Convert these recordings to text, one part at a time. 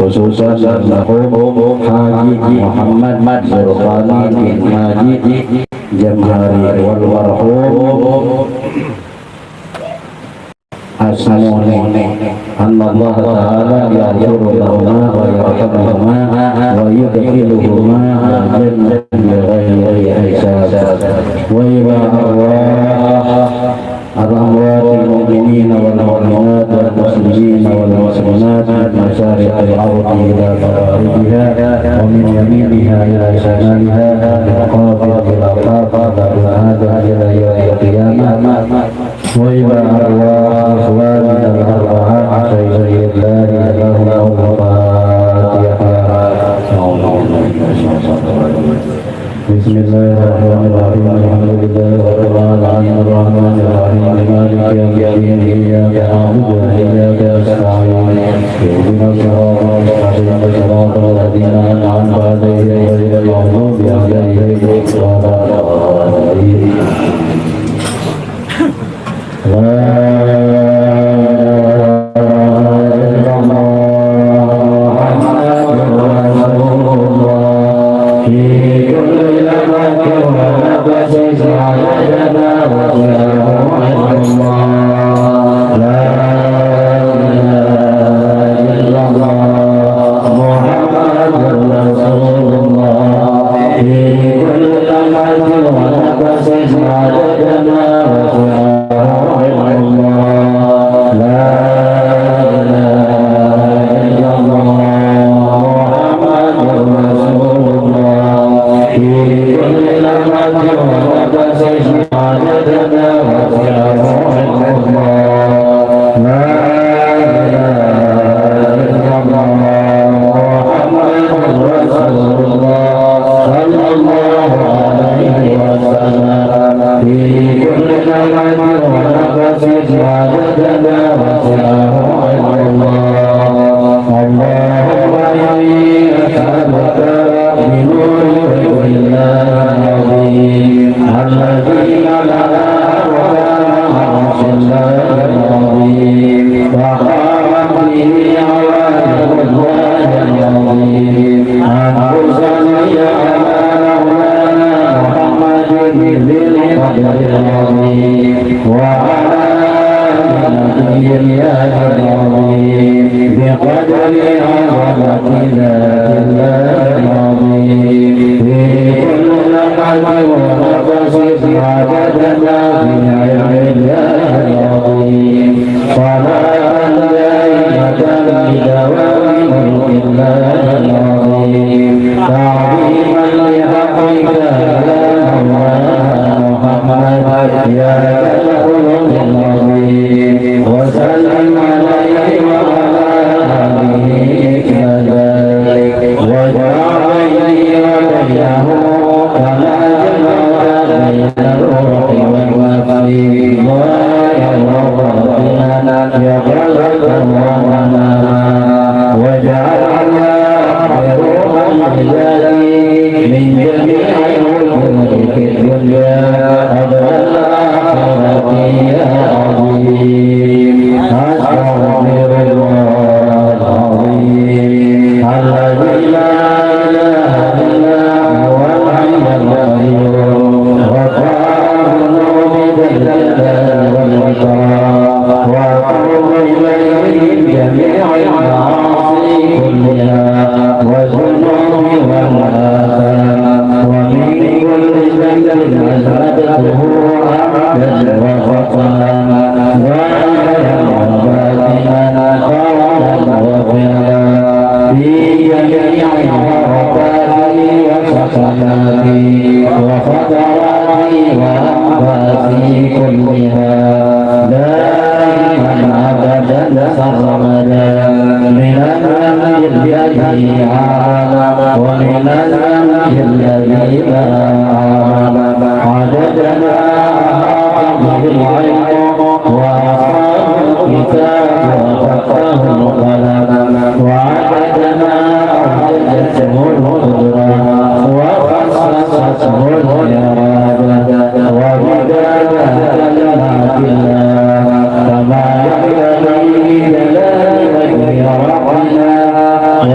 khususan almarhum Haji Muhammad Zurqani bin Majid Jamhari wal marhum Asmuni Allah Ta'ala yaghfiru lahuma wa yarhamhuma wa yudkhiluhuma jannatan bighairi hisab wa ila al-amwatil mu'minina wal mu'minat wal muslimina wal muslimat masyariq al-ardi ila magharibiha wa min yaminiha ila shimaliha qadira ila qadira hadha ila yawmil qiyamah wa ila arwah ikhwanina al-arba'ah sayyidillah lahum Bismillahirrahmanirrahim. Alhamdulillahirrahmanirrahim. Ar-Rahmanirrahim. Maliki yawmiddin. Iyyaka na'budu wa iyyaka nasta'in. Ihdinas siratal mustaqim. Siratal ladzina an'amta 'alaihim ghairil maghdubi 'alaihim waladdallin.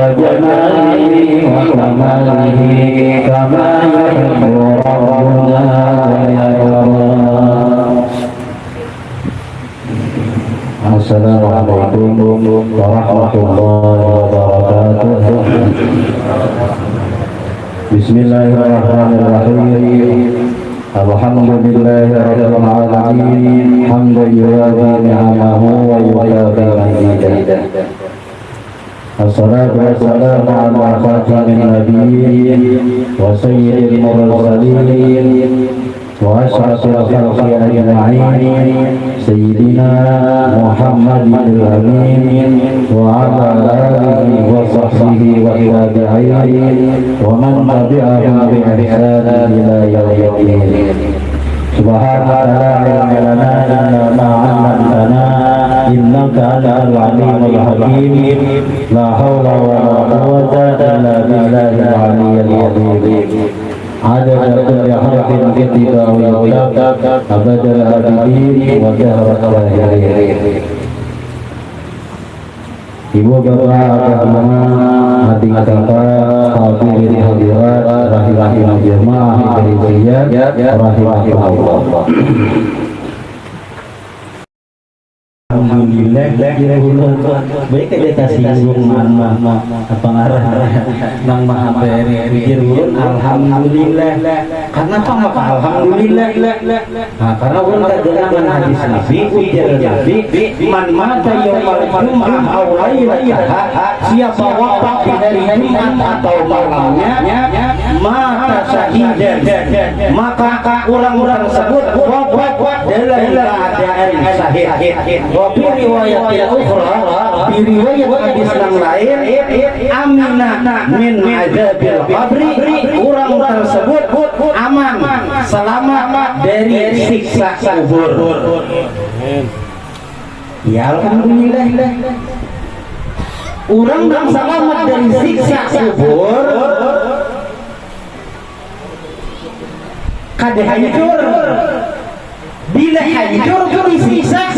وجماله وكماله كما يحب ربنا ويرضى. Assalamualaikum warahmatullahi wabarakatuh. Bismillahirrahmanirrahim. Alhamdulillahi rabbil alamin. Hamdan yuwafi ni'amahu wa yukafi mazidah. Assalatu wassalamu ala khatamin nabiyyin wa sayyidil mursalin wa asyrafil khalqi ajma'in sayyidina Muhammadil amin wa ala alihi wa sahbihi wa tabi'in wa man tabi'ahum bi ihsan ila yaumil din. Subhanaka la ilma lana illa ma 'allamtana innaka antal alimul hakim. La haula wa la quwwata illa billahil aliyyil azim. Adada kulli harfin kutiba wa yulaka abadal abidin wa jahrat lahirin. Ibu bapak agama hadirin kakak hadirin hadirat rahimahillah jemaah hadirin rahimahullah. Alhamdulillah, baik kita singgung mana apa ngarah nang maha berpikir ulun. Alhamdulillah, karena apa maka alhamdulillah? Nah, karena ulun kadengan hadis Nabi, ujar Nabi, man mata yaumal jum'ah aw lailataha, siapa wafat di hari Jumat atau malamnya, mata syahidan, maka orang-orang tersebut wafat dalam keadaan syahid. Wa fi riwayat ukhra, di riwayat hadis yang lain, aminah min adzabil qabri, orang tersebut aman selamat dari siksa kubur. Ya alhamdulillah, orang yang selamat dari siksa kubur kada hancur. Bila hancur itu disiksa.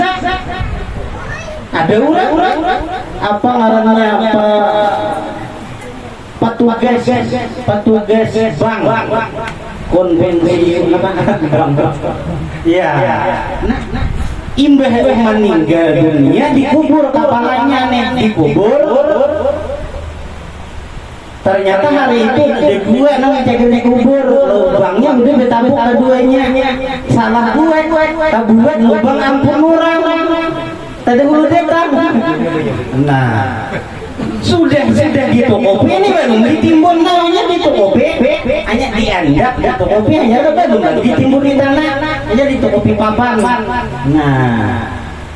Ada orang apa ngarannya, apa petugas bank konvensi apa ya. Nah, imbah meninggal dunia dikubur, kepalanya nih dikubur. Ternyata hari itu ada dua namanya jaga dikubur, lubangnya udah ditabuk keduanya. Salah gue tabuat lubang ampun orang. Tadi hulu datang. Nah, sudah ditutupi ini baru ditimbun namanya ditutupi. Hanya diandap ditutupi, hanya belum ditimbun di tanah, hanya ditutupi papan. Nah,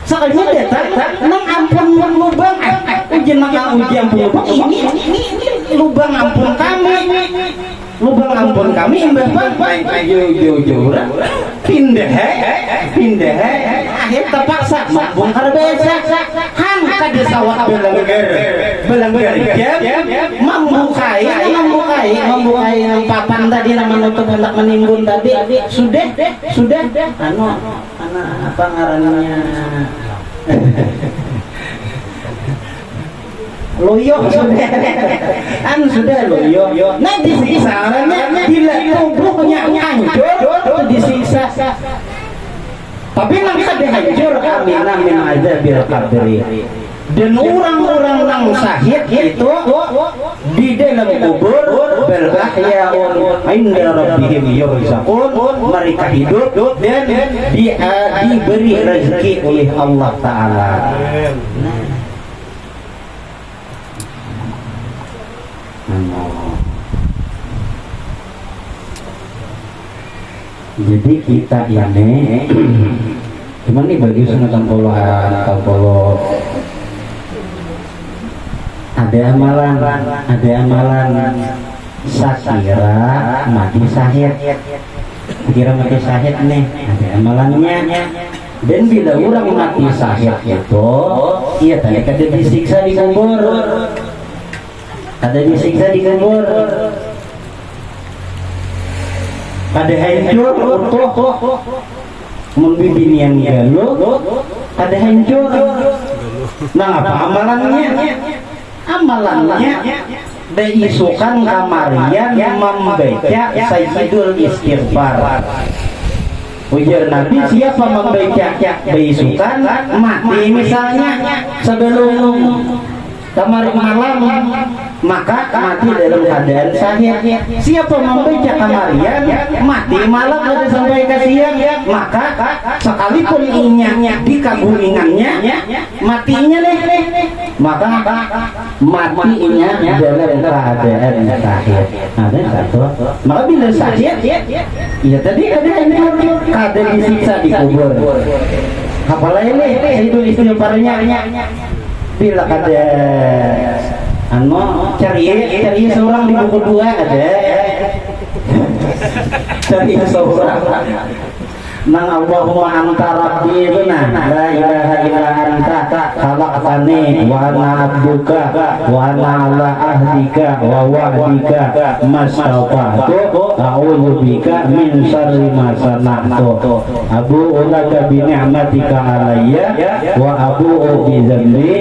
sekalinya datang, nang ampun lubang, ujian makan ujian lubang ini lubang ampun kami. Lubang ampun kami mbah bapak jauh pindah akhir terpaksa bongkar beca han kada sawat belanggar jam membukai yang papan tadi nama nutup hendak menimbun tadi sudah anak apa ngarannya loyo sudah loyo. Nah disiksa orangnya bila tubuhnya hancur disiksa. Tapi nang kada hancur aminah min adzabil qabri. Dan orang-orang yang syahid itu di dalam kubur bal ahya'un 'inda rabbihim yurzaqun, mereka hidup dan diberi rezeki oleh Allah Ta'ala. Jadi kita ini cuman nih bagus nonton polo ada amalan sakira mati syahid, kira mati syahid nih ada amalannya. Dan bila orang mati syahid itu iya tadi kada disiksa di kubur, kada hancur utuh membibin yang galuh kada hancur. Nah apa amalannya? amalannya diisukan kamarian membaca Sayyidul Istighfar. Ujar Nabi, siapa membaca diisukan mati misalnya sebelum kamar malam, maka mati dalam keadaan sahih. Siapa membaca kamarian mati malam atau sampai ke siang, maka sekalipun inya dikaburingannya matinya maka matinya dalam keadaan sahih. Ada satu, maka bila sahih, ya tadi ada disiksa di kubur. Apalagi itu istighfarnya bila ada cari seorang di buku 2 ada cari seorang nang Allahumma anta rabbi itu la ilaha illa anta khalaqtani wa ana abduka wa ana ala ahdika wa wa'dika mastata'tu a'udzu bika min syarri ma sana'tu abu'u laka bi ni'matika alayya wa abu'u bi dzambi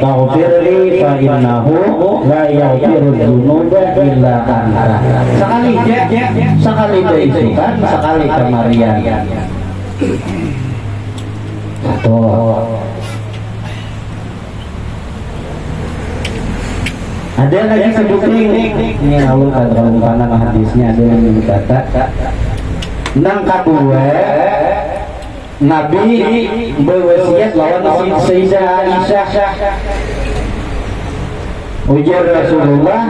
faghfirli fa innahu la yaghfiru dzunuba illa anta. Sekali beisukan, sekali kemarian. Satu. Ada lagi sebutin ini Allah kadang kanan hadisnya ada yang berkata nang kadua Nabi berwasiat lawan Sayyidah Aisyah. Ujar Rasulullah,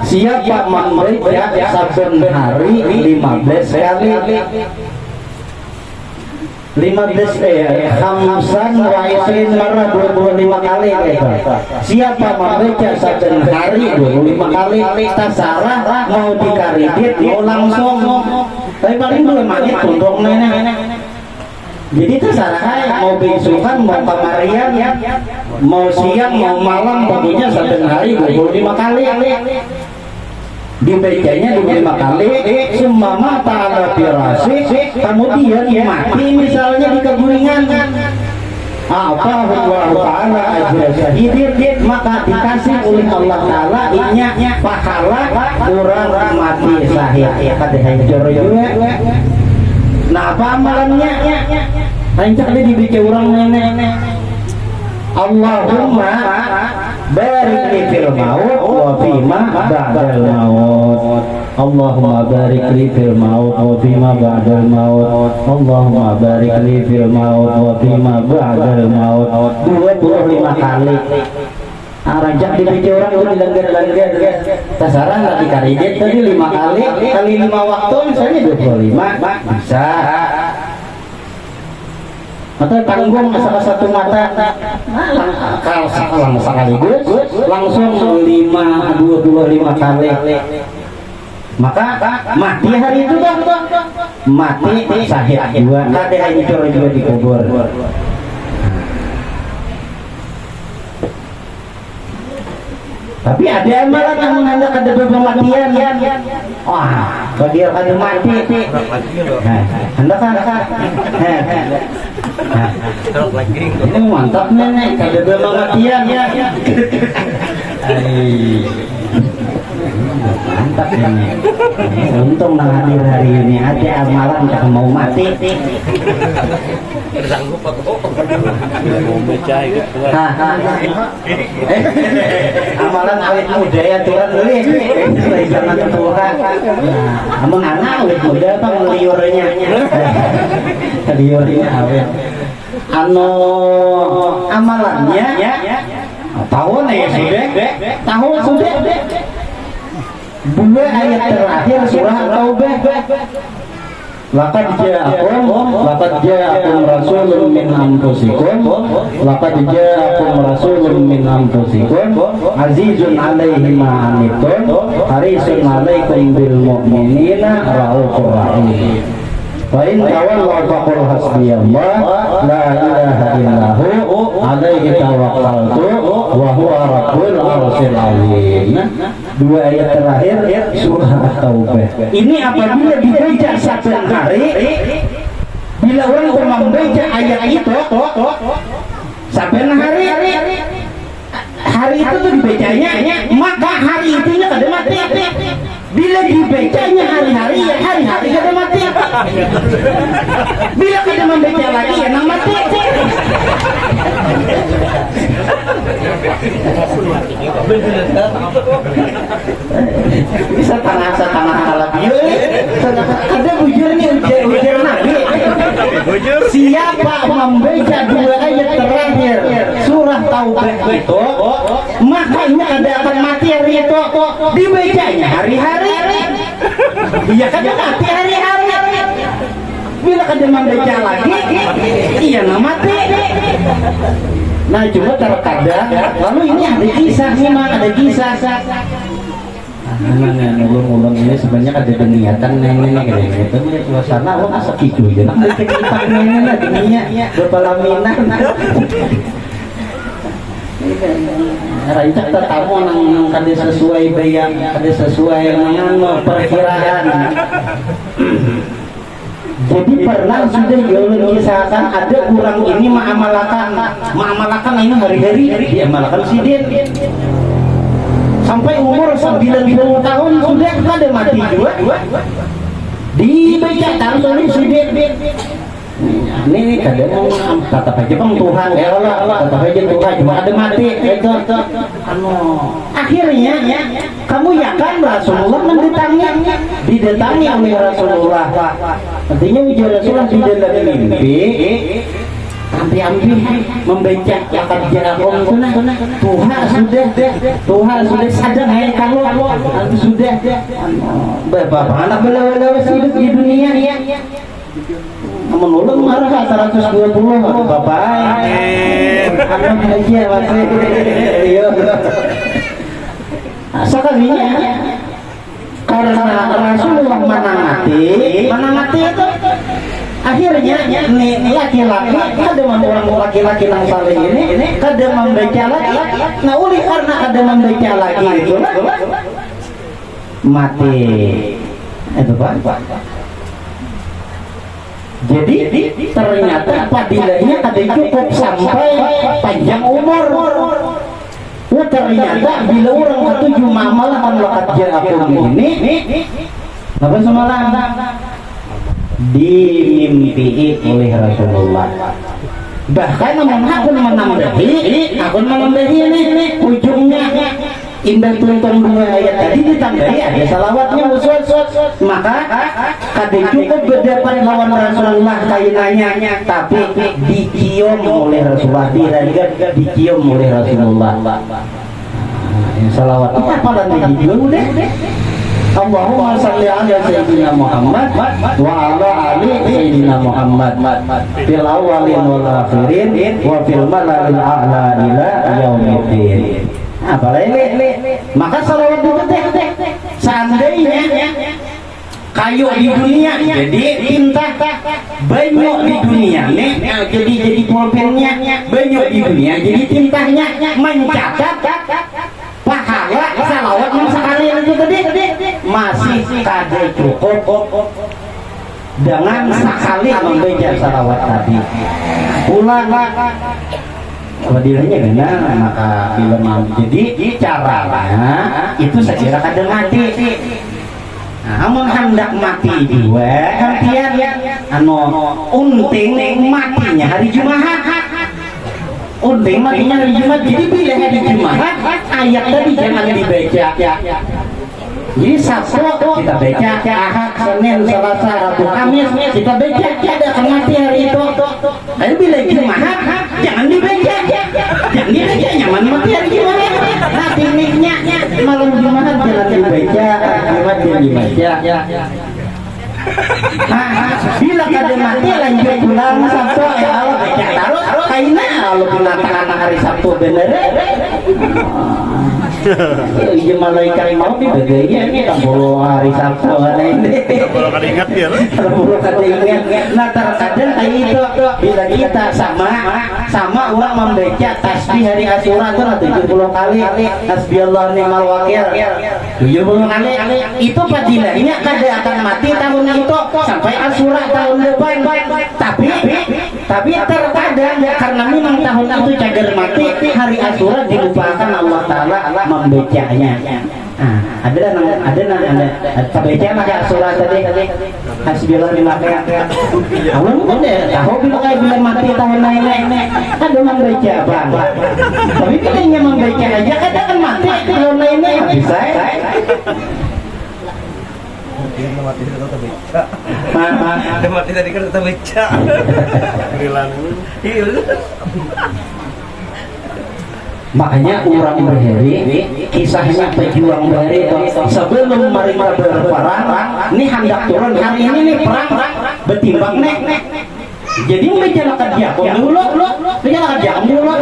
siapa membaca saben hari 15 kali 15 khamsan wa isrin marah 25 kali siapa membaca saben hari 25 kali tasarah mau dikaridit mau langsung tapi paling 2 menit untuk nenek. Jadi terserah mau besukan mau kamarian mau siang mau malam pokoknya saben hari 25 kali dibacanya 25 kali summa ta'ala firasi kemudian mati misalnya di keguringan apa Allah Ta'ala ajra syahidin maka dikasih oleh Allah Ta'ala inya pahala orang mati sahih kata hancur juga. Nah apa amalannya hancur dia dibaca orang nenek Allahumma barik li fil maut wa fima ba'dal maut. Allahumma barik li fil maut wa fima ba'dal maut. Allahumma barik li fil maut wa fima ba'dal maut. 25 kali. Rajak dibaca orang itu dilanggar-langgar. Tasarah nggak dikaridit tadi 5 kali 5 waktu misalnya 25 bisa. Atau tanggung satu mata kalau sekaligus langsung 25 kali maka mati hari itu mati sahih juga ada hancur juga dikubur. Tapi ada amalan yang menandakan ada kematian. Wah, kalau dia ada mati, anda kan? Ini mantap nenek, ada kematian ya. Mantap nenek. Untung nang hadir hari ini ada amalan yang mau mati. Tersanggup aku. Mau baca itu. Amalan awet muda ya Tuhan beli. Jangan Tuhan. Amang anak awet muda apa meliurnya? Liurnya awet. Amalannya tahun ya sudah. Tahun sudah. 2 ayat terakhir surah Taubah. Laqad ja'akum rasulun min anfusikum azizun 'alaihi ma 'anittum harisun 'alaikum bil mu'minina raufur rahim. Wa in tawallaw faqul hasbiyallah la ilaha illahu 'alaihi tawakkaltu wa huwa rabbul 'arsyil 'azim. 2 ayat terakhir surah Taubah. Ini apabila dibaca saben hari, bila orang membaca ayat itu saben hari hari itu tuh dibacanya, maka hari itunya kada mati. Bila dibacanya hari-hari, ya hari-hari kada mati. Bila kada membaca lagi, ya nang mati. Bisa tanah halap yuk. Ada bujur nih ujar Nabi. Siapa membaca 2 ayat terakhir surah Taubah itu, makanya ada akan mati hari itu. Dibacanya hari-hari. Iya kan mati hari-hari. Bila kada membaca lagi, iya mati. Nah cuma terkadang, lalu ini ada kisah memang ada kisah. Nah, ulung-ulung ini sebenarnya ada niatan nenek kayak gitu. Suasana lo masa gitu ya. Nah, kita nenek dunia berpelaminan. Rancak tetamu nang kada sesuai bayang, kada sesuai dengan perkiraan. Jadi pernah sudah ulun kisahkan ada orang ini ma'amalakan ini hari-hari dia amalkan sidin. Sampai umur 90 tahun sudah kada mati juga. Dibaca taruh sidin. Ini kada mau kata aja bang Tuhan ya Allah kata aja Tuhan cuma ada mati itu akhirnya kamu yakan Rasulullah didatangi oleh Rasulullah artinya ujar Rasulullah di dalam mimpi ambil membaca lakad ja'akum Tuhan sudah sadar hai kamu sudah bapak anak bela-bela hidup di dunia menurut marah 120 bapak anak aja masih iya sekalinya karena Rasulullah menangati itu akhirnya nih laki-laki ada orang laki-laki yang saleh ini kada membaca lagi nah oleh karena kada membaca lagi itu mati itu pak. Jadi ternyata fadilahnya ada cukup sampai panjang umur. Nah ternyata bila orang ketujuh ma'amalakan lakad ja'akum ini apa semalam dimimpi oleh Rasulullah. Bahkan akun menambahi ini ujungnya indah tuntun 2 ayat tadi ditambahi ada salawatnya usul maka kada cukup berdapat lawan Rasulullah kainanya tapi dicium oleh Rasulullah dicium oleh Rasulullah salawat apa lagi dulu deh Allahumma salli ala sayyidina Muhammad wa ala ali sayyidina Muhammad fil awwalin wal akhirin wa fil mala'il a'la ila yaumiddin. Apalagi maka salawat itu seandainya kayu di dunia jadi tinta banyak di dunia nih jadi pulpennya banyak di dunia jadi tintanya mencatat pahala salawat yang sekali itu tadi masih kada cukup dengan sekali membaca salawat tadi ulang fadilahnya benar maka bila mau jadi caranya itu sekira kada mati amun hendak mati juga artian unting matinya hari Jumat unting matinya hari Jumat jadi bila hari Jumat ayat tadi jangan dibaca jadi Sabtu kita baca Ahad, Senin, Selasa, Rabu, Kamis kita baca ada akan mati hari itu tapi bila Jumat jangan dibaca nyaman mati hari Jumat nah tekniknya malam Jumat jangan dibaca Jumat jangan dibaca bila kada mati lanjut pulang Sabtu ya Allah baca taruh kaina kalau binatang hari Sabtu bener iya malaikat mau dibagainya ini tak perlu hari Sabtu ini kalau kada ingat ya perlu kada ingat nah terkadang kayak itu bila kita sama orang membaca tasbih hari Asyura itu 70 kali tasbih Allah ni'mal wakil 70 kali itu fadilahnya kada akan mati tahun itu sampai Asyura tahun depan. Tapi terkadang karena memang tahun itu cagar mati, hari Asyura dilupakan Allah Taala membacanya. Ada baca maka Asyura tadi hasbillah dimakai. Allah mungkin deh tahu bila mati tahun lain ada membaca bang. Tapi bilangnya membaca aja kadang kan mati tahun lainnya bisa. Dia mati tadi kata beca. Dia mati tadi kata beca. Bilang. Iya. Makanya orang berheri kisahnya pejuang berheri sebelum mereka berperang ini hendak turun hari ini nih perang betimbang nek jadi menjalankan diakom dulu menjalankan diakom dulu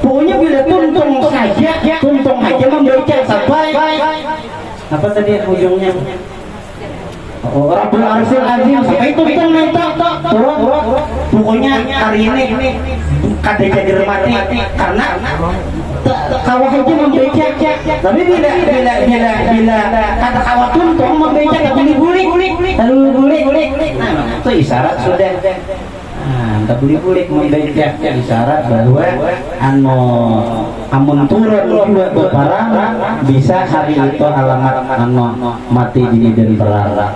pokoknya bila tuntung aja membaca sampai apa tadi ujungnya Rabbul Arsyil Azim sampai tuntung turun pokoknya hari ini kada jadi mati karena kawah aja membaca tapi bila kata kawah tuntung membaca tak boleh bulik itu isyarat sudah tak boleh membaca isyarat bahwa amun turun juga berperang bisa hari itu alamat mati di medan perang.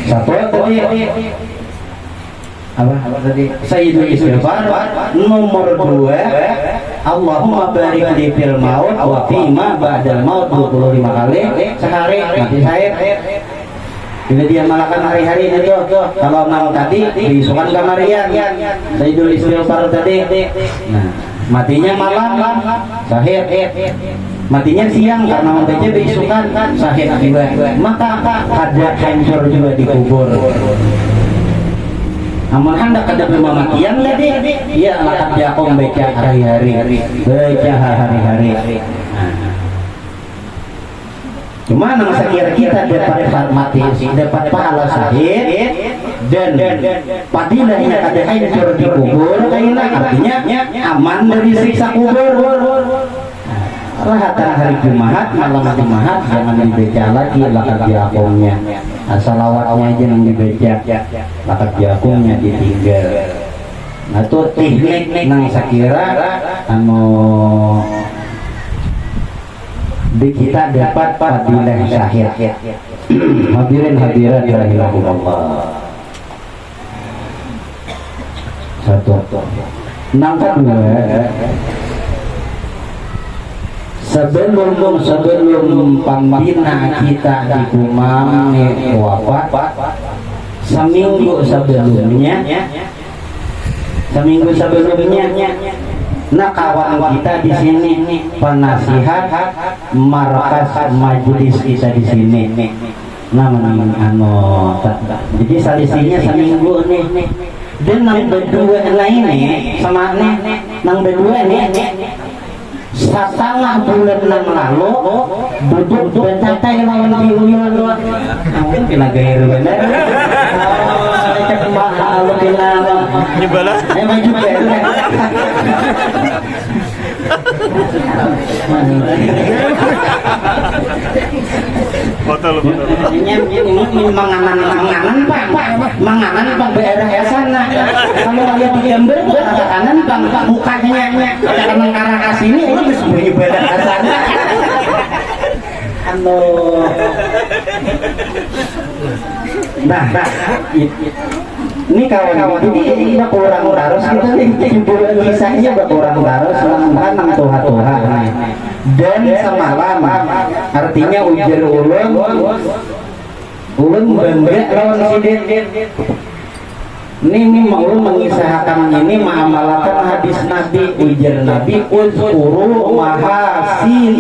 Satu tadi apa tadi Sayyidul Istighfar. Nomor 2 Allahumma barik li fil maut wa fima ba'dal maut 25 kali sehari mati saya. Bila dia malakan hari-hari itu kalau malam tadi diisukan kamarian Sayyidul Istighfar tadi. Nah matinya malam sahih, matinya siang karena membaca beisukan sahih juga, maka ada hancur juga dikubur. Amun hendak ada pematian tadi ya lakat dia membaca hari-hari, baca hari-hari. Cuma nang sekira kita dapat mati, dapat pahala sahih dan padilahnya kada hancur dikubur, artinya aman dari siksa kubur. Rahatan hari Jumat, malam Jumat jangan dibaca lagi lakat diakomnya. Salawatnya aja yang dibaca, lakat diakomnya ditinggal. Nah itu teknik nang sekira di kita dapat fadilah syahid. Hadirin hadirat rahimakumullah. Satu. Nang kedua, sebelum pembina kita di Kumam wafat, seminggu sebelumnya nah kawan kita di sini penasihat markas majelis kita di sini jadi selisihnya seminggu nih dan nang berdua lain nih sama nang berdua nih setengah bulan yang lalu duduk bersantai lawan diulang kamu bila gair bener cek mahal bila Nyebala. maju bener Foto lu. ini manganan bang daerah ya sana kalau lihat di gambar kanan bang mukanya karena arah ke sini ini sembunyi badan ke sana. Nah ini kawan-kawan ini udah kurang harus kita nih kisahnya udah kurang harus kan nang tuha dan semalam artinya ujar ulun bangga lawan sidin ini mau mengisahkan ini mengamalkan hadis Nabi ujar Nabi uzkuru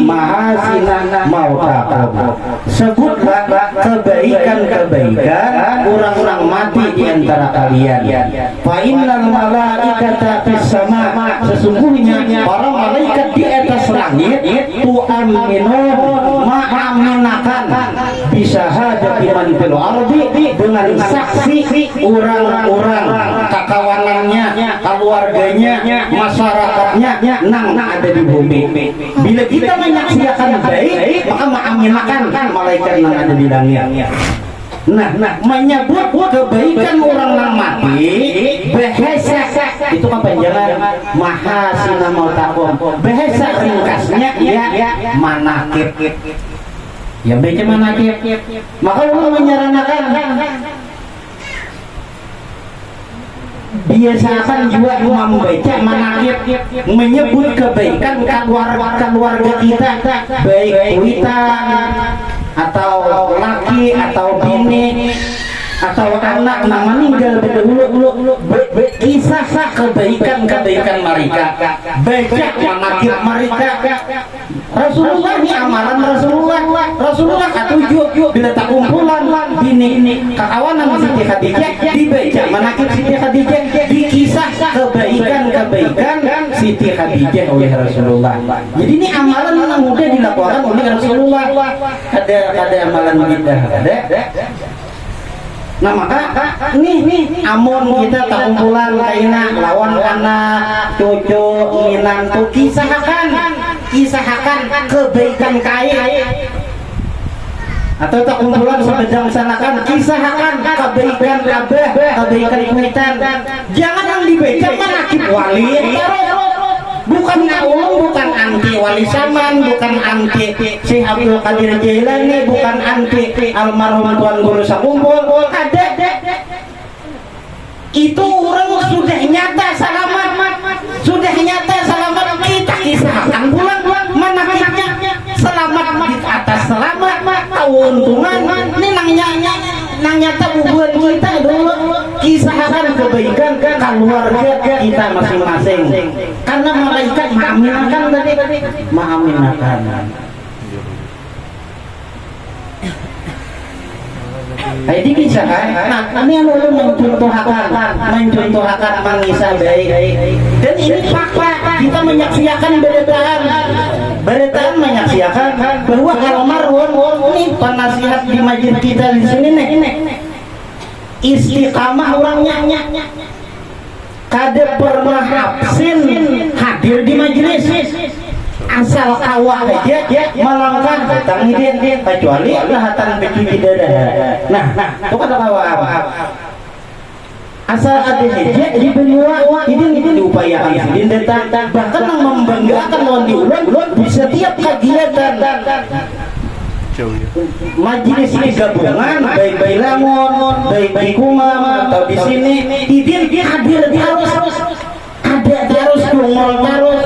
mahasinana mautakum sebutlah kebaikan orang-orang mati di antara kalian fa innal malaikata fis sama sesungguhnya para malaikat di atas langit tu'aminu ma'aminakan bisyahadati man fil ardi, dengan saksi orang-orang kakawanannya, keluarganya, masyarakatnya nang ada di bumi. Bila kita menyaksikan baik, maka mengaminkan malaikat yang ada di langit. Nah, menyebut kebaikan orang yang mati, bahasa itu kan panjangan mahasina mautakum. Bahasa ringkasnya ya manakib. Ya baca manakib. Maka Allah menyarankan biasakan juga membaca manakib, menyebut kebaikan keluarga kita, baik kuitan atau laki atau bini atau anak yang meninggal berdahulu, kisah kebaikan mereka, baca manakib mereka. Rasulullah ini amalan Rasulullah ketujuh bila tak kumpulan bini kakawanan Siti Khadijah dibaca manakib Siti Khadijah, dikisah kebaikan Siti Khadijah oleh Rasulullah. Jadi ini amalan yang mudah dilakukan oleh Rasulullah. Ada amalan bidah ada. Nah maka nih amun kita tak kumpulan kaina lawan anak cucu minantu kisahkan kebaikan kaya, atau tak kumpulan sedang sanakan kisahkan kebaikan abah, kebaikan kuitan. Jangan yang dibaca manakib wali, bukan ngaulung, bukan anti wali saman, bukan anti Syekh Abdul Qadir Jailani, bukan anti almarhum Tuan Guru Sakumpul. Ada itu orang sudah nyata selamat, kita kisahkan pulang manakibnya selamat di atas selamat, keuntungan ini nang nyata bubuhan kita dulu, kisahkan kebaikan keluarga kita masing-masing, karena malaikat mengaminakan. Jadi kisah nah ini yang lalu mencontohkan mengisah baik, dan ini fakta kita menyaksikan beretaan menyaksikan bahwa almarhum ini penasihat di majelis kita di sini nih istiqamah orangnya, kada pernah absen hadir di majelis, asal kawah aja melangkah datang hidin, kecuali lahatan pencuci dada. Nah itu kata kawah asal ada hijab di benua hidin diupayakan hidin datang, bahkan yang membanggakan lawan diulang di setiap kegiatan majelis ini gabungan baik Langon, baik Kumam atau di sini hidin hadir terus dongol terus,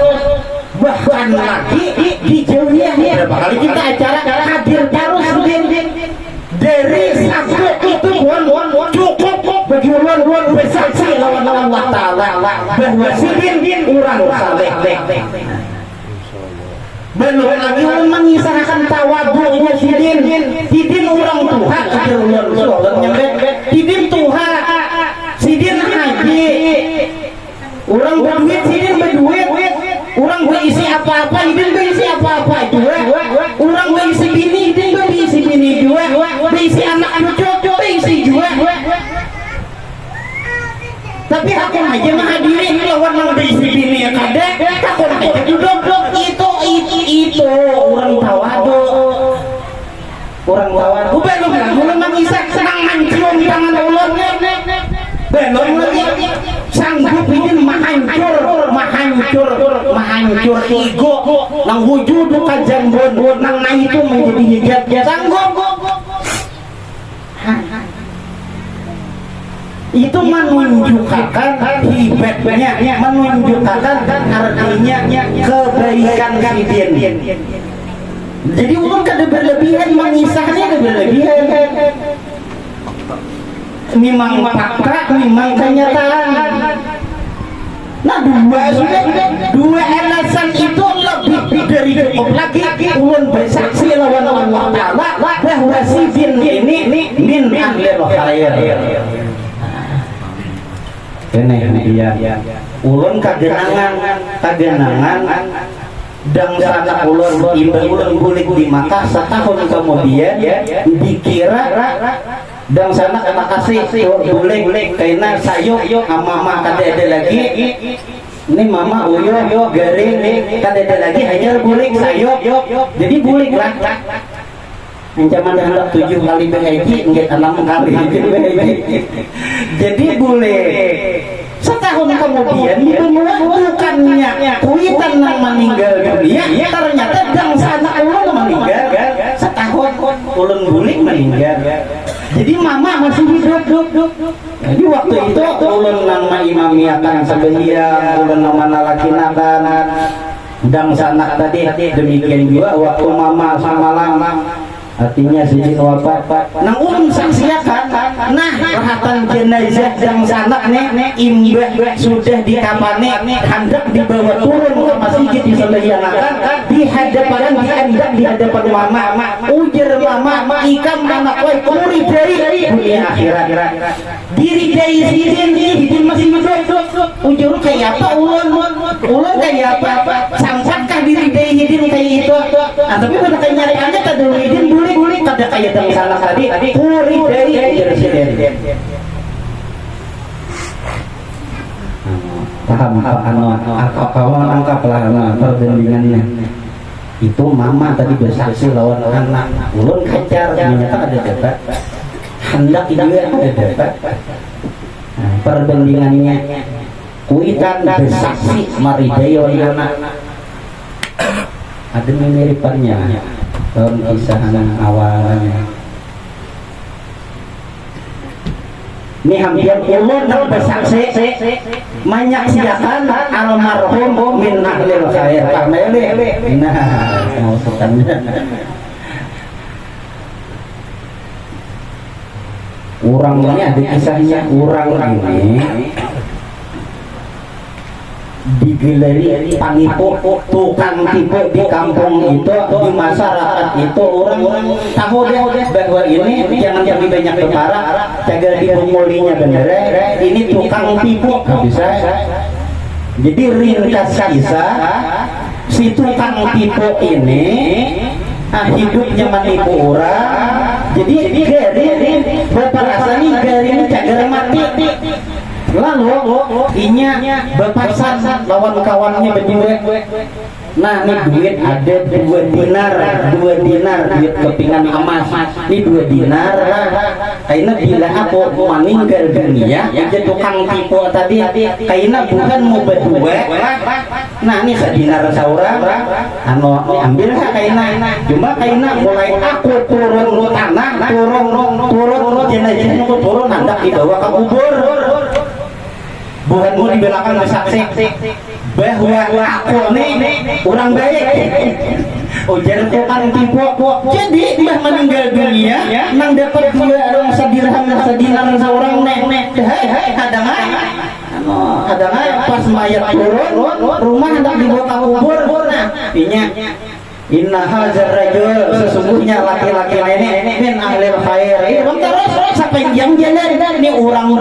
bahkan lagi di Jauhiah berapa kali kita acara hadir terus dari Sabtu itu cukup bagi ulun bersaksi lawan Allah Ta'ala bahwa sidin orang saleh. Belum lagi ulun mengisahkan tawadhu'nya sidin orang Tuhan, sidin Tuhan, sidin haji, orang berduit sidin berduit, orang berisi apa-apa idin berisi apa-apa juga, orang berisi bini idin berisi bini juga, berisi anak cucu berisi juga. Tapi aku aja menghadiri lawan yang berisi bini ya kada, takut aja duduk itu orang tawadu. Belum lagi ulun mengisah senang mancium tangan ulun, belum lagi sanggup ini mahancur ego nang wujud kajian bon nang itu menjadi hijab ya sanggup. Itu menunjukkan hibatnya, menunjukkan artinya kebaikan sidin. Jadi ulun kada berlebihan mengisahnya, kada berlebihan. Memang fakta, memang kenyataan. Nah dua alasan itu lebih dari cukup lagi ulun bersaksi lawan Allah Ta'ala bahwa sidin ini min ahlil khair. Ini dia ulun kagenangan dan sana ulun imbah ulun bulik di Makkah setahun kemudian dikira dan sana makasih bulik karena sayuk mama kada ada lagi ini mama uyo garing kada ada lagi hanya bulik sayuk jadi bulik lah ancaman hendak 7 kali BHJ enggak 6 kali jadi bulik setahun kemudian bukannya kuitan yang meninggal dunia ternyata dang sana ulun meninggal setahun ulun bulik meninggal jadi mama masih hidup jadi waktu itu ulun nama imamiakan sebagian ulun nama nalakinakan dang sana tadi demikian juga waktu mama samalang artinya sejin wafat nang ulun saksiakan nah rahatan jenazah yang sanak imbah sudah dikapani hendak dibawa turun ke masjid disembahyangkan di hadapan mama ujar mama ikam anak wae murid dari dunia akhirat diri dari sidin masih hidup ujar kayak apa ulun kayak apa sangkakah diri dari sidin kayak itu tapi pada kayak nyari aja tadi sidin bulik kada kayak yang salah tadi murid dari presiden paham kawan angkap lah perbandingannya itu mama tadi bersaksi lawan anak ulun kacar ternyata ada debat hendak juga ada debat perbandingannya kuitan bersaksi maridayo anak ada miripannya dalam kisah awalnya ini hampir ulun yang bersaksi menyaksikan almarhum min ahlil khair pamele nah mau sekannya orang ini ada kisahnya orang ini digelari panipu tukang tipu di kampung itu di masyarakat itu orang tahu deh bahwa ini jangan jadi banyak perkara jaga dipungulinya bener ini tukang tipu bisa jadi ringkas kisah si tukang tipu ini hidupnya menipu orang jadi gari berperasaan gari ini jaga mati lalu inya berpasan lawan kawannya berdua nah ini duit ada 2 dinar duit kepingan emas ini 2 dinar karena bila aku meninggal dunia jadi tukang tipu tadi karena bukan mau berdua nah ini sedinar seorang ambil karena cuma karena mulai aku turun tanah turun jenazahnya aku turun hendak dibawa ke kubur bukanmu di belakang bersaksi bahwa aku nih orang baik ujar tukang tipu jadi mbah meninggal dunia nang dapat 2 sedinar seorang nek kadang pas mayat turun rumah hendak dibawa ke kubur nah inya inna hazar rajul sesungguhnya laki-laki ini min ahlil khair terus sampai yang jalan ini orang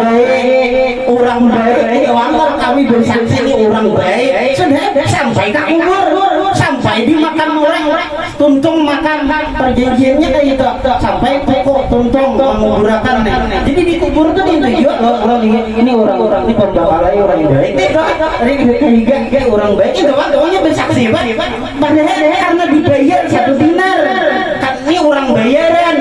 baik wantar kami bersaksi ini orang baik sudah sampai ke kubur sampai dimakan orang tuntung makan perjanjiannya kayak gitu sampai pokok tuntung menguburakan jadi di kubur tuh ditunjuk loh ini orang ini pembakalai orang baik ini orang baik itu doanya bersaksi padahal karena dibayar 1 dinar kan ini orang bayaran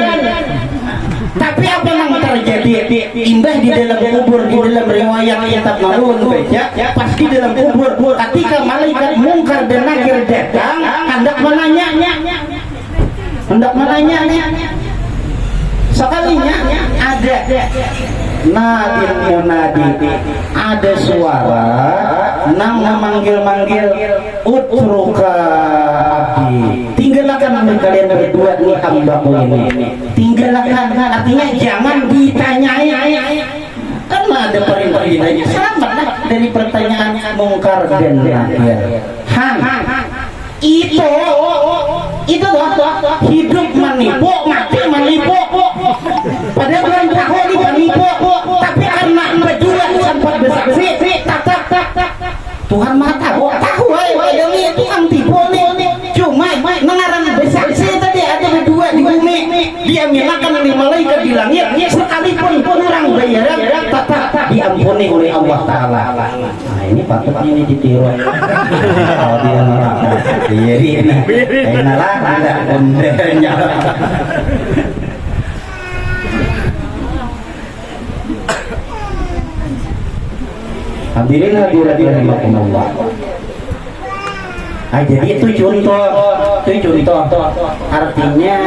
tapi apa yang terjadi imbah di dalam kubur di dalam riwayat kitab Marun baca pasti dalam kubur ketika malaikat mungkar dan nakir datang hendak menanya sekalinya ada nadin munadi ada suara nang memanggil utruka abdi tinggalkan kalian berdua nih hambaku ini tinggalkan artinya jangan ditanyai kan ada perintah ini selamat dari pertanyaan mungkar dan nakir itu hidup menipu mati menipu padahal belum tahu di menipu tapi karena berdua sempat bersaksi tak Tuhan maha tahu ini tukang tipu nih menjamilakan oleh malaikat di langit sekalipun kurang bayaran tetap diampuni oleh Allah Ta'ala. Nah ini patutnya ini ditiru kalau dia neraka diri enalah tidak kondennya. Hadirin hadirat rahimakumullah. Jadi itu contoh, artinya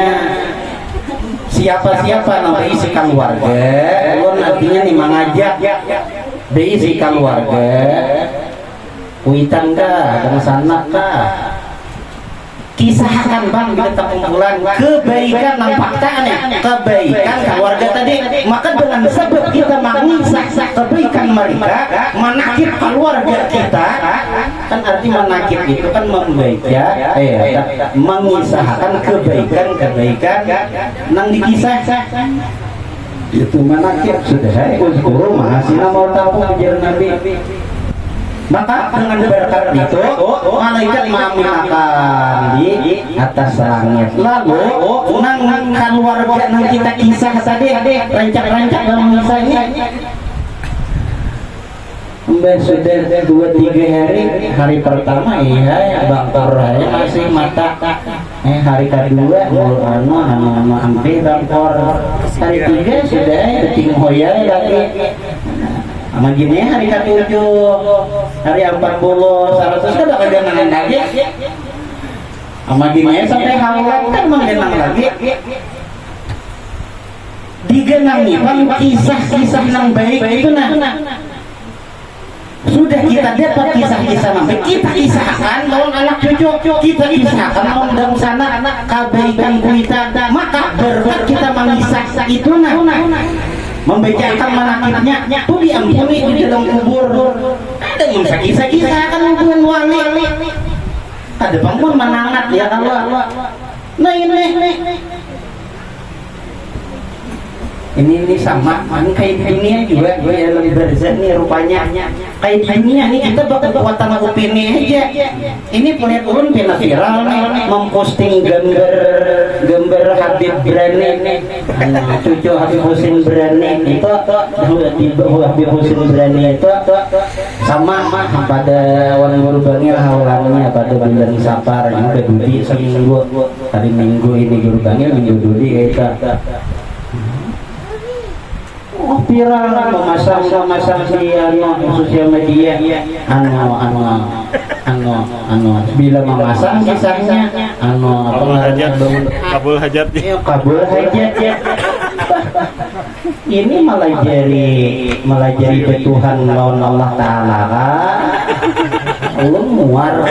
siapa-siapa nanti isi keluarga, ulun artinya nih mengajak diisi keluarga, kuitan kah, dengan sanak kah, kisahkan bang kita kumpulan kebaikan nampaknya kebaikan keluarga tadi, maka dengan sebab kita mengisah kebaikan mereka menakib keluarga kita, kan arti menakib itu kan membaca mengisahkan kebaikan nang dikisah itu menakib sudah saya uzkuru mahasina mau tahu ajar Nabi. Maka dengan berkat itu malaikat mengaminakan di atas langit. Lalu nang keluarga nang kita kisah tadi rancak-rancak dalam kisah ini sudah 2-3 hari pertama iya Bang Toraya masih mata hari kedua anu hampir Bangkor hari 3 sudah ting hoya lagi sama gini hari ke-7 hari 40 100 kan udah kedenangan lagi sama gini sampai hawalan kan menggenang lagi digenangi bang kisah-kisah yang baik itu nah sudah kita dapat kisah-kisah sampai kita kisahkan lawan anak cucu kita kisahkan lawan dalam sana kebaikan kita maka berkat kita mengisah itu nah membacakan manakibnya itu diampuni di dalam kubur. Ada yang kisah-kisah kan hubungan wali ada bangun menangat ya Allah. Nah ini sama kayak dunia juga gue yang lebih berzat nih rupanya kayak dunia nih kita bakal kekuatan opini aja ini punya turun pina viral nih memposting gambar Habib Brani cucu Habib Husin Brani itu Habib Husin Brani itu sama pada orang baru bangir hawalannya pada bintang sapar yang udah dudi seminggu hari minggu ini guru bangir minggu dudi kita viral memasang di sosial media bila memasang kisahnya kabul hajat ya ini malah jadi Tuhan lawan Allah Ta'ala Allah muar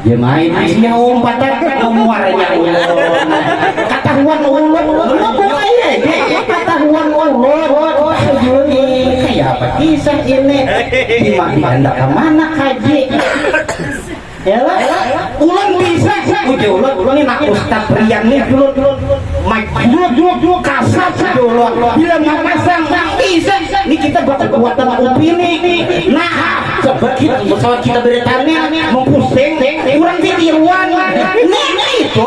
ya main isinya umpatan muarnya ketahuan ketahuan kayak apa kisah ini dihendak kemana kaji ya lah ulang bisa ulang ini nak Ustaz Rian nih dulu kasar dulu bila memasang bisa ini kita bakal kekuatan opini nah coba kita beritanya mempusing kurang tiruan itu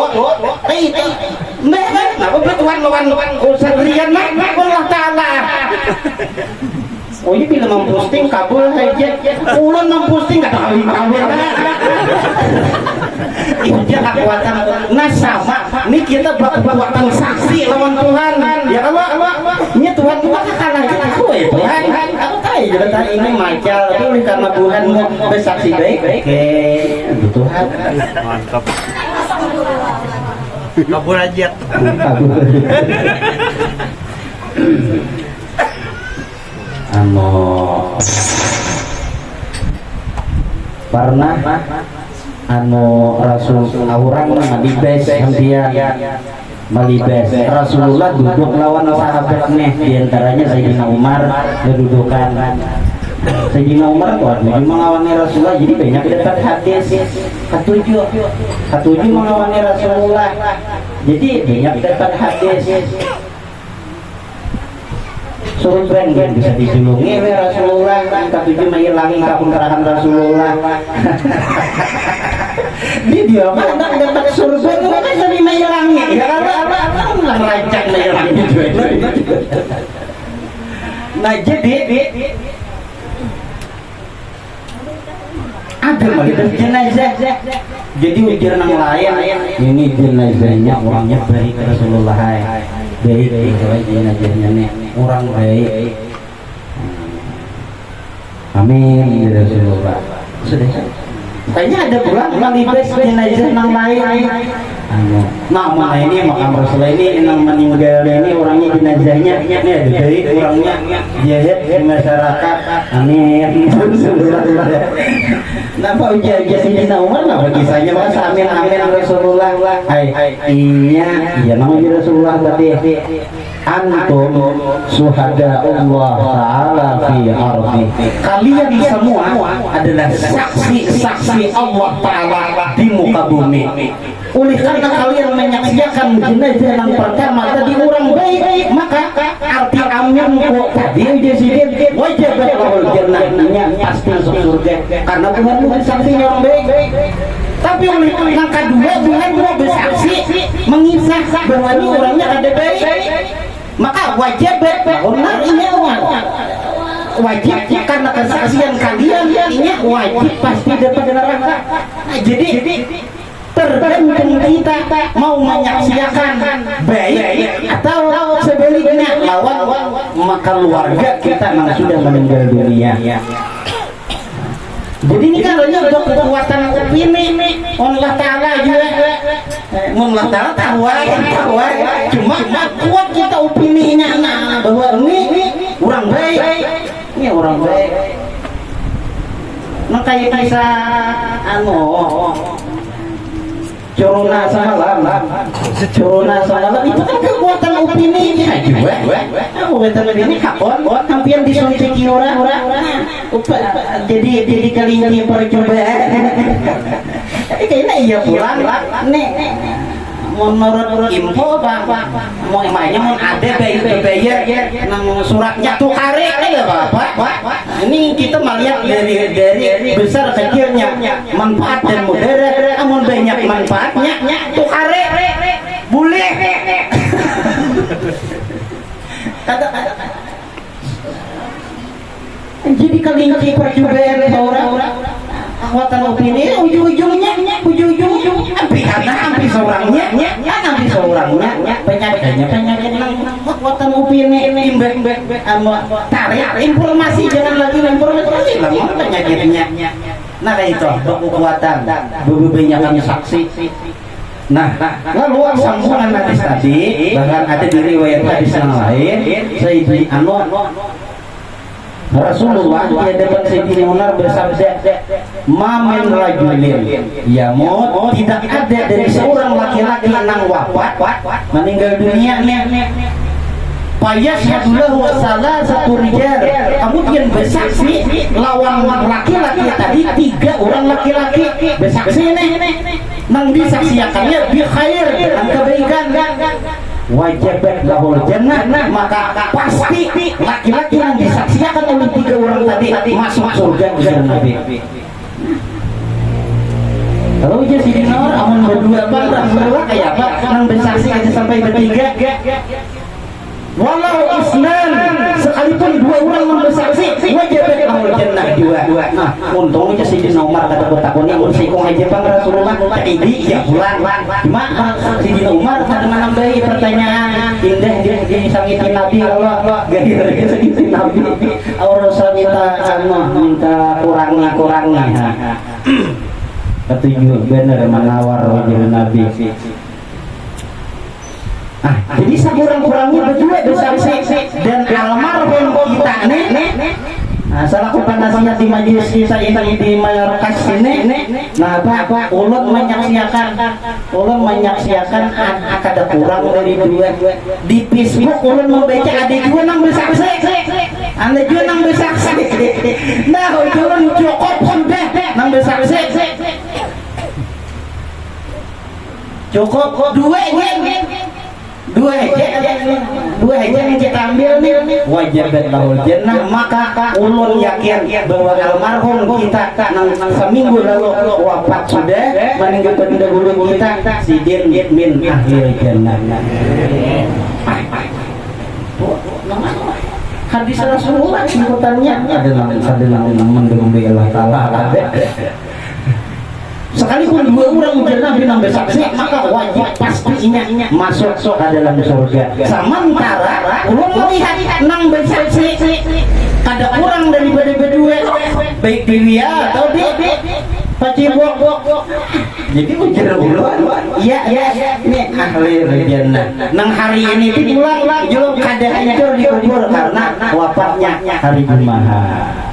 apa betuan lawan Ustaz Rian Allah Ta'ala. Oh ini bila memposting kabul aja ulun memposting gak tahu itu dia kekuatan nah sama ini kita kekuatan saksi lawan Tuhan ya Allah ini Tuhan maka kalah kita Tuhan aku tahu juga tadi ini macal tapi karena Tuhan mau bersaksi baik Tuhan mantap kabur aja pernah Rasul orang malibes dia malibes Rasulullah duduk lawan sahabatnya diantaranya Sayyidina Umar kedudukan Sayyidina Umar kuat mengawani Rasulullah jadi banyak dapat hadis ketujuh mengawani Rasulullah jadi banyak dapat hadis surben bisa dijulungi oleh Rasulullah tapi cuma hilangi kapungkarahan Rasulullah. Dia mah dapat surben kan tapi hilangi ya karena ngerancang hilangi. Nah jadi ada melihat jenazah. Jadi ujar nang lain ini jenazahnya orangnya baik Rasulullah. Baik jenazahnya nih orang baik. Amin ya Rasulullah. Sudah. Kayaknya ada pula melibas jenazah nang lain. Nama ini makam Rasulullah ini yang meninggal ini orangnya jenazahnya ini ada baik orangnya jahit di masyarakat. Amin. Kenapa ujar Sayyidina Umar nggak kisahnya mas amin amin Rasulullah. Iya namanya Rasulullah tadi. Antum suhada Allah Ta'ala fi ardi. Kalian semua adalah saksi-saksi Allah Ta'ala di muka bumi. Oleh karena kalian menyaksikan jenazah yang pertama tadi orang baik, maka arti amin kok tadi jadi wajib lahul jannahnya pasti masuk surga karena Tuhan bukan saksinya orang baik. Tapi oleh yang kedua Tuhan mau bersaksi mengisah bahwa ini orangnya ada baik, maka wajib benar ini wajib karena kesaksian kalian ini wajib pasti dapat neraka. Jadi tergantung kita mau menyaksikan baik atau sebaliknya lawan maka keluarga kita memang sudah meninggal dunia. Jadi ini kan hanya untuk kekuatan opini Allah Ta'ala juga Allah Ta'ala tahu cuma kuat kita opininya bahwa ini orang baik, ini orang baik. Nah kayak kisah Corona samalam itu kan kekuatan opininya juga. Aku kata ini kakon, hampir disuntik orang. Jadi kali ini percobaan. Kayaknya iya pulang. Nih, menurut info bang, mau ada bayar nang suratnya tuh kare bapak. Ini kita melihat dari besar kecilnya manfaat dan mudarat, namun banyak manfaatnya tuh kare boleh. Jadi kali ini percobaan orang kekuatan opini ujung-ujungnya hampir seorangnya penyakit kekuatan opini tarik informasi jangan lagi informasi lama penyakitnya. Nah itu kekuatan banyak saksi. Nah lalu sambungan hadis tadi bahkan ada di riwayat hadis yang lain Sayyidina Rasulullah dia dapat Sayyidina Umar bersabda, "Mamin rajulin yamut, tidak ada dari seorang laki-laki yang wafat meninggal dunia fayashhadu lahu salasatu rijal." Kemudian bersaksi lawan laki-laki tadi 3 orang laki-laki bersaksi nang disaksikannya bi khair dengan kebaikan. Wajibat lahul jannah, maka pasti laki-laki yang disaksikan oleh 3 orang tadi masuk surga ujar Nabi. Kalau ujar si Dinor amun berdua bang Rasulullah kayak apa yang bersaksi aja sampai bertiga. Walau isnan sekalipun 2 orang yang bersaksi wajibat lahul jannah 2. Nah untungnya si Umar kata takutnya mun sikung aja bang Rasulullah tadi ya pulang. Cuma si Umar kata menambahi pertanyaan indah di sangitin Nabi Allah gara-gara sangitin Nabi Rasul minta kurangnya ketujuh benar menawar wajah Nabi. Jadi sekurang-kurangnya berdua bersaksi dan almarhum kita salah nasihat di majelis kisah ini di Markas ini. Nah apa ulun menyaksikan ada kurang dari 2 di Facebook. Ulun membaca ada 2 nang bersaksi, ada 2 nang bersaksi. Nah ulun cukup sudah nang bersaksi, cukup 2 dua aja yang kita ambil nih wajibat lahul jannah, maka ulun yakin bahwa almarhum kita nang seminggu lalu wafat sudah meninggalkan dahulu kita si din min ahlil jannah. Hadis Rasulullah sebutannya ada nama mendemui Allah Ta'ala ada. Sekalipun dua orang jannah binang bersaksi, maka wajib pastinya masuk ke dalam surga. Sementara ulun melihat nang bersaksi kada kurang daripada berdua, baik dia atau di pacibok. Jadi ujar ulun, iya ini ahli jannah. Nang hari ini pulang julung kada hancur dikubur karena wafatnya hari Jumat.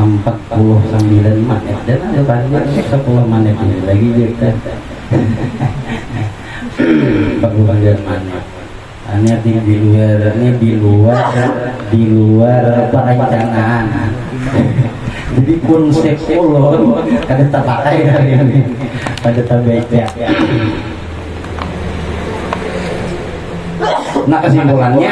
49 menit dan ada banyak 10 menit lagi kita 49 menit. Ini di luar perencanaan. Jadi konsep ulun kada terpakai hari ini, kada terbaca. Nah kesimpulannya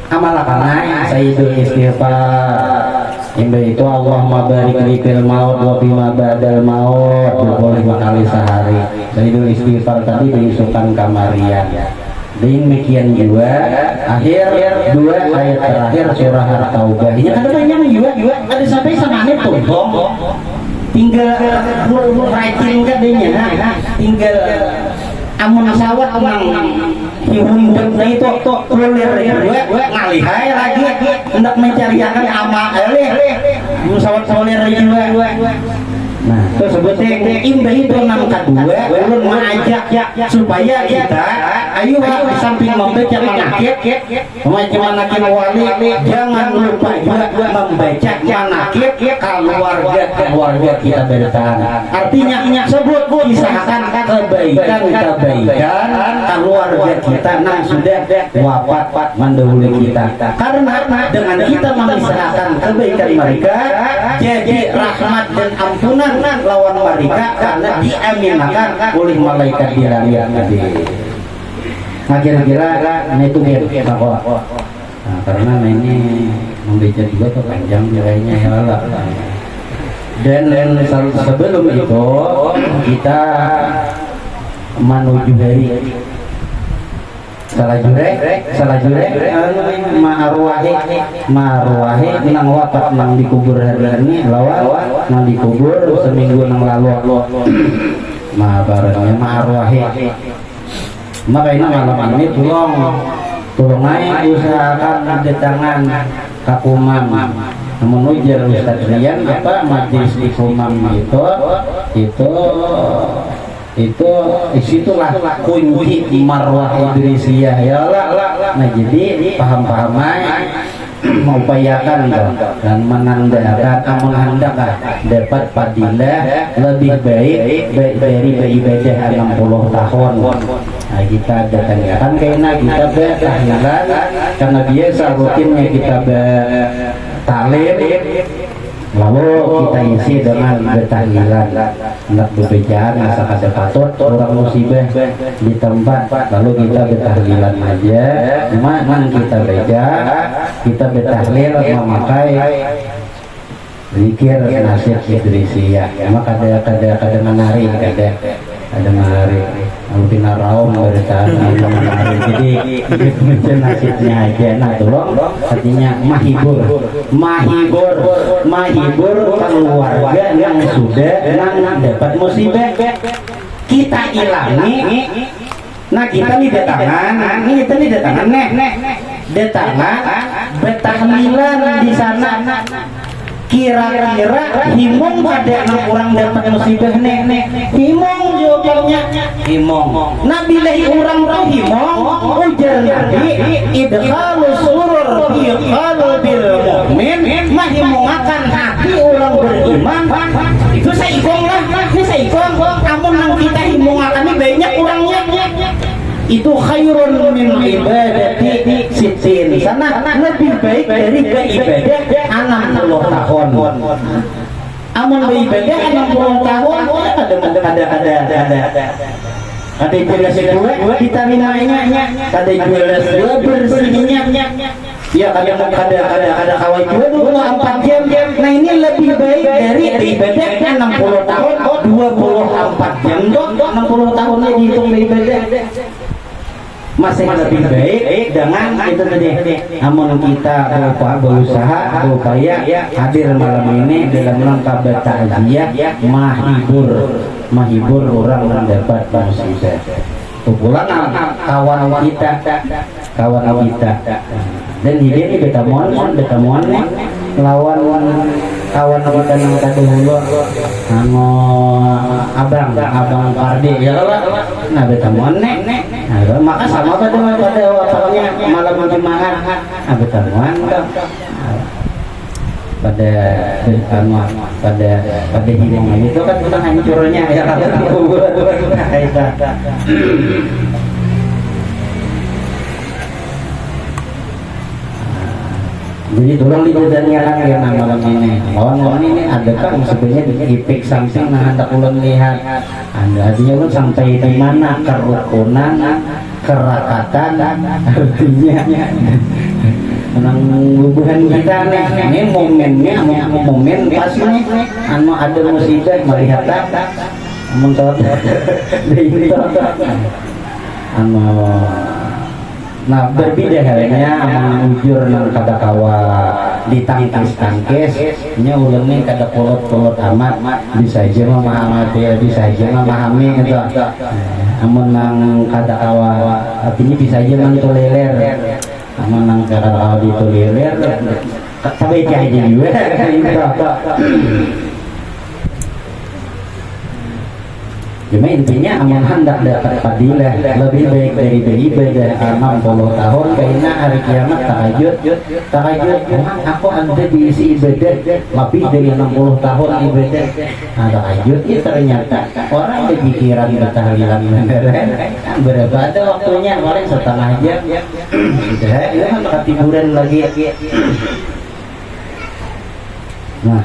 amalakanai sayyidul istighfar indah itu Allahumma barik li fil maut wa bima ba'dal maut 25 kali sehari. Sayyidul istighfar tadi diisukan kamarian dan demikian juga akhir 2 ayat terakhir surah At-Taubah ini ada banyak juga ada sampai sama tuh tinggal rajin katanya tinggal amun sawat nang hiundep na itu kulir gue ngalihai lagi hendak mencariakan ama sawat kulir gue. Nah itu sebutnya indah itu nang kedua ulun mengajak supaya kita ayo di samping membaca manakib manakib wali jangan lupa juga membaca manakib keluarga kita bertahan. Artinya sebut misalkan kebaikan keluarga kita nang sudah wafat mendahului kita, karena dengan kita mengisahkan kebaikan mereka jadi rahmat dan ampunan lawan mereka karena diaminakan oleh malaikat di langit. Nah kira-kira itu dia bahwa karena ini membaca juga tuh panjang kayaknya ya Allah. Dan sebelum itu kita menuju hari salah jurek marwahi nang wafat nang dikubur hari ini lawan nang dikubur seminggu nang lalu barangnya marwahi. Makanya malam ini tolong aja usahakan kedatangan kakumam menuju Ustaz Rian apa majelis di kumam itu disitulah kunci marwah Idrisiyah ya Allah. Nah jadi paham mengupayakan dan menandakan menghendakkan dapat fadilah lebih baik dari ibadah 60 tahun. Nah kita datangkan karena kita bertahlilan karena biasa rutinnya kita bertalim lalu kita isi dengan bertahlilan hendak berbicara masa kada patut orang musibah di tempat lalu kita bertahlilan aja. Memang kita baca kita bertahlil memakai zikir nasib Idrisiyah. Maka ada menarik ada menarik mungkin raum beritahu menarik jadi itu nasibnya aja. Nah tolong artinya mahibur keluarga yang sudah dapat musibah kita ilangi. Nah kita nih datangan bertahlilan di sana. Kira-kira himong pada anak orang dapat musibah himong jawabannya himong. Nah bila orang tuh himong ujar Nabi idkhalus surur fi qalbil mu'min mah himongakan hati orang beriman itu saikong lah ini saikong amun nang kita himongakan ini banyak orangnya itu khairun min ibadati sittin sana, lebih baik dari beribadah 60 tahun. Amun beribadah 60 tahun ada jelas dua kita minumnya ada jelas dua bersihnya ya ada kawai dua 4 jam. Nah ini lebih baik dari ibadah 60 tahun 24 jam 60 tahunnya dihitung ibadah masih lebih baik dengan itu tadi. Namun kita berusaha berupaya hadir malam ini dalam rangka bertakziah menghibur orang mendapat musibah. Pukulan kawan kita dan ini beta mohon lawan kawan kita yang tadi dulu abang Pardi ya lah. Nah beta mohon maka sama pada waktunya malam Jumat. Nah beta mohon pada hidungnya itu kan kita hancurnya ya jadi tolong dijadinya kan ya malam ini. Malam ini adakah sebenarnya di ipik samping nah hendak ulun lihat. Anda artinya ulun sampai di mana kerukunan, kerakatan, artinya menang hubungan kita nih. Ini momennya momen pas nih. Anu ada musibah melihat mentot itu anu. Nah berbeda halnya mengujur nang kada kawa ditangkis nya ulun nih kada kolot amat bisa aja memahami gitu. Amun nang kada kawa artinya bisa aja mentolerir. Amun nang kada kawa ditolerir tapi aja juga gitu. Cuma intinya amun hendak dapat fadilah lebih baik dari beribadah 60 tahun karena hari kiamat tahajud aku ada diisi ibadah lebih dari 60 tahun ibadah. Nah tahajud itu ternyata orang berpikiran bertahlilan berapa ada waktunya paling setengah jam sudah itu kan tiduran lagi. Nah